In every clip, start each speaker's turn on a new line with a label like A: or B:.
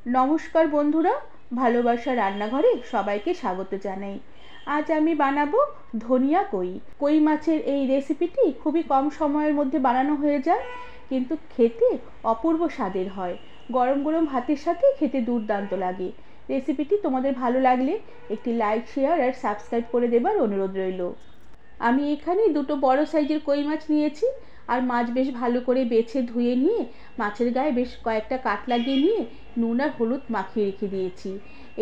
A: নমস্কার বন্ধুরা, ভালোবাসা রান্নাঘরে সবাইকে স্বাগত জানাই। আজ আমি বানাবো ধনিয়া কই। কই মাছের এই রেসিপিটি খুবই কম সময়ের মধ্যে বানানো হয়ে যায়, কিন্তু খেতে অপূর্ব স্বাদের হয়। গরম গরম ভাতের সাথে খেতে দুর্দান্ত লাগে। রেসিপিটি তোমাদের ভালো লাগলে একটি লাইক, শেয়ার আর সাবস্ক্রাইব করে দেবার অনুরোধ রইল। আমি এখানে দুটো বড় সাইজের কই মাছ নিয়েছি, আর মাছ বেশ ভালো করে বেছে ধুয়ে নিয়ে মাছের গায়ে বেশ কয়েকটা কাট লাগিয়ে নিয়ে নুন আর হলুদ মাখিয়ে রেখে দিয়েছি।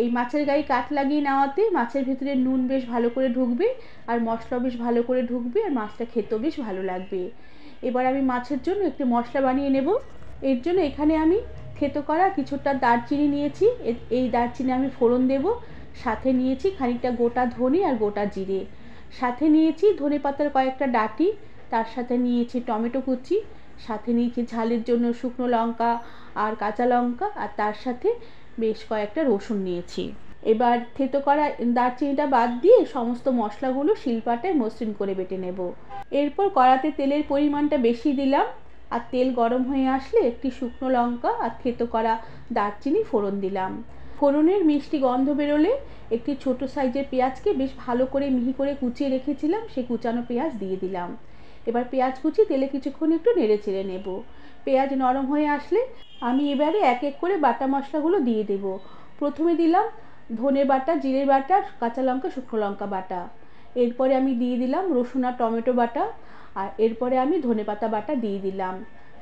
A: এই মাছের গায়ে কাট লাগিয়ে নেওয়াতে মাছের ভিতরে নুন বেশ ভালো করে ঢুকবে, আর মশলা বেশ ভালো করে ঢুকবে, আর মাছটা খেতেও বেশ ভালো লাগবে। এবার আমি মাছের জন্য একটু মশলা বানিয়ে নেব। এর জন্য এখানে আমি থেতো করা কিছুটা দারচিনি নিয়েছি, এই দারচিনি আমি ফোড়ন দেব। সাথে নিয়েছি খানিকটা গোটা ধনে আর গোটা জিরে। সাথে নিয়েছি ধনেপাতার কয়েকটা ডাঁটি, তার সাথে নিয়েছি টমেটো কুচি, সাথে নিয়েছি ঝালের জন্য শুকনো লঙ্কা আর কাঁচা লঙ্কা, আর তার সাথে বেশ কয়েকটা রসুন নিয়েছি। এবার থেতো করা দারচিনিটা বাদ দিয়ে সমস্ত মশলাগুলো শিলপাটায় মসৃণ করে বেটে নেব। এরপর কড়াতে তেলের পরিমাণটা বেশি দিলাম, আর তেল গরম হয়ে আসলে একটি শুকনো লঙ্কা আর থেতো করা দারচিনি ফোড়ন দিলাম। ফোড়নের মিষ্টি গন্ধ বেরোলে একটি ছোট সাইজের পেঁয়াজকে বেশ ভালো করে মিহি করে কুচিয়ে রেখেছিলাম, সেই কুচানো পেঁয়াজ দিয়ে দিলাম। এবার পেঁয়াজ কুচি তেলে কিছুক্ষণ একটু নেড়ে চেড়ে নেব। পেঁয়াজ নরম হয়ে আসলে আমি এবারে এক এক করে বাটা মশলাগুলো দিয়ে দেব। প্রথমে দিলাম ধনে বাটা, জিরে বাটা, কাঁচা লঙ্কা, শুকনো লঙ্কা বাটা। এরপরে আমি দিয়ে দিলাম রসুন আর টমেটো বাটা, আর এরপরে আমি ধনেপাতা বাটা দিয়ে দিলাম।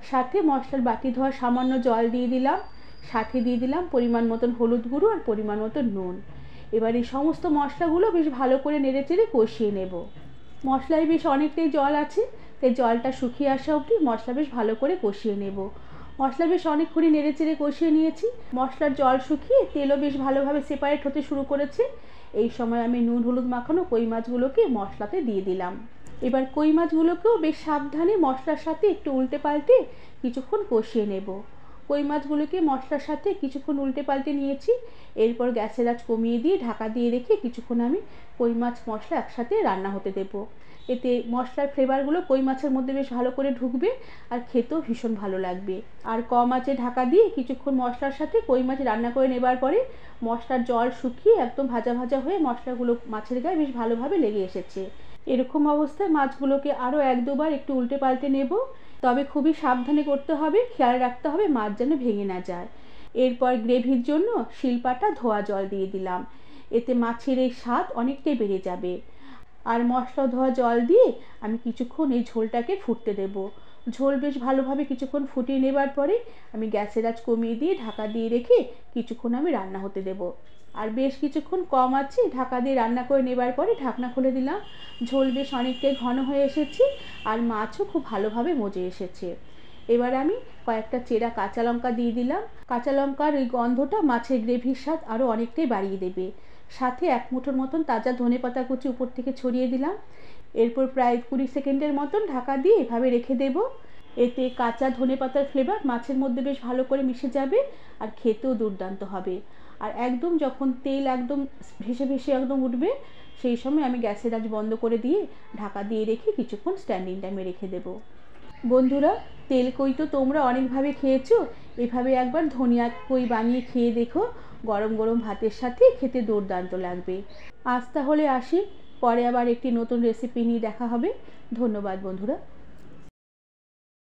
A: সাথে মশলার বাটি ধোয়া সামান্য জল দিয়ে দিলাম। সাথে দিয়ে দিলাম পরিমাণ মতন হলুদ গুঁড়ো আর পরিমাণ মতন নুন। এবার এই সমস্ত মশলাগুলো বেশ ভালো করে নেড়ে চেড়ে কষিয়ে নেব। মশলায় বেশ অনেকটাই জল আছে, তাই জলটা শুকিয়ে আসা অবধি মশলা বেশ ভালো করে কষিয়ে নেব। মশলা বেশ অনেকক্ষণই নেড়ে চেড়ে কষিয়ে নিয়েছি। মশলার জল শুকিয়ে তেলও বেশ ভালোভাবে সেপারেট হতে শুরু করেছে। এই সময় আমি নুন হলুদ মাখানো কই মাছগুলোকে মশলাতে দিয়ে দিলাম। এবার কই মাছগুলোকেও বেশ সাবধানে মশলার সাথে একটু উল্টে পাল্টে কিছুক্ষণ কষিয়ে নেব। কই মাছগুলোকে মশলার সাথে কিছুক্ষণ উল্টে পাল্টে নিয়েছি। এরপর গ্যাসের আঁচ কমিয়ে দিয়ে ঢাকা দিয়ে রেখে কিছুক্ষণ আমি কই মাছ মশলা একসাথে রান্না হতে দেব। এতে মশলার ফ্লেভারগুলো কই মাছের মধ্যে বেশ ভালো করে ঢুকবে, আর খেতেও ভীষণ ভালো লাগবে। আর কম আঁচে ঢাকা দিয়ে কিছুক্ষণ মশলার সাথে কই মাছ রান্না করে নেবার পরে মশলার জল শুকিয়ে একদম ভাজা ভাজা হয়ে মশলাগুলো মাছের গায়ে বেশ ভালোভাবে লেগে এসেছে। এরকম অবস্থায় মাছগুলোকে আরও এক দুবার একটু উল্টে পাল্টে নেব, তবে খুবই সাবধানে করতে হবে, খেয়াল রাখতে হবে মাছ যেন ভেঙে না যায়। এরপর গ্রেভির জন্য শিলপাটা ধোয়া জল দিয়ে দিলাম। এতে মাছের এই স্বাদ অনেকটাই বেড়ে যাবে। আর মশলা ধোয়া জল দিয়ে আমি কিছুক্ষণ এই ঝোলটাকে ফুটতে দেব। ঝোল বেশ ভালোভাবে কিছুক্ষণ ফুটিয়ে নেবার পরে আমি গ্যাসের আঁচ কমিয়ে দিয়ে ঢাকা দিয়ে রেখে কিছুক্ষণ আমি রান্না হতে দেব। আর বেশ কিছুক্ষণ কম আছে ঢাকা দিয়ে রান্না করে নেবার পরে ঢাকনা খুলে দিলাম। ঝোল বেশ অনেকটাই ঘন হয়ে এসেছে, আর মাছও খুব ভালোভাবে মজে এসেছে। এবার আমি কয়েকটা চেরা কাঁচা লঙ্কা দিয়ে দিলাম। কাঁচা লঙ্কার ওই গন্ধটা মাছের গ্রেভির স্বাদ আরও অনেকটাই বাড়িয়ে দেবে। সাথে এক মুঠোর মতন তাজা ধনেপাতা কুচি উপর থেকে ছড়িয়ে দিলাম। এরপর প্রায় 20 সেকেন্ডের মতন ঢাকা দিয়ে এভাবে রেখে দেব। এতে কাঁচা ধনেপাতার ফ্লেভার মাছের মধ্যে বেশ ভালো করে মিশে যাবে, আর খেতেও দুর্দান্ত হবে। আর একদম যখন তেল একদম ভেসে ভেসে একদম উঠবে, সেই সময় আমি গ্যাসের আঁচ বন্ধ করে দিয়ে ঢাকা দিয়ে রেখে কিছুক্ষণ স্ট্যান্ডিং টাইমে রেখে দেব। বন্ধুরা, তেল কই তো তোমরা অনেকভাবে খেয়েছো, এভাবে একবার ধনিয়া কই বানিয়ে খেয়ে দেখো। গরম গরম ভাতের সাথে খেতে দুর্দান্ত লাগবে। আজ তাহলে আসি, পরে আবার একটি নতুন রেসিপি নিয়ে দেখা হবে। ধন্যবাদ বন্ধুরা।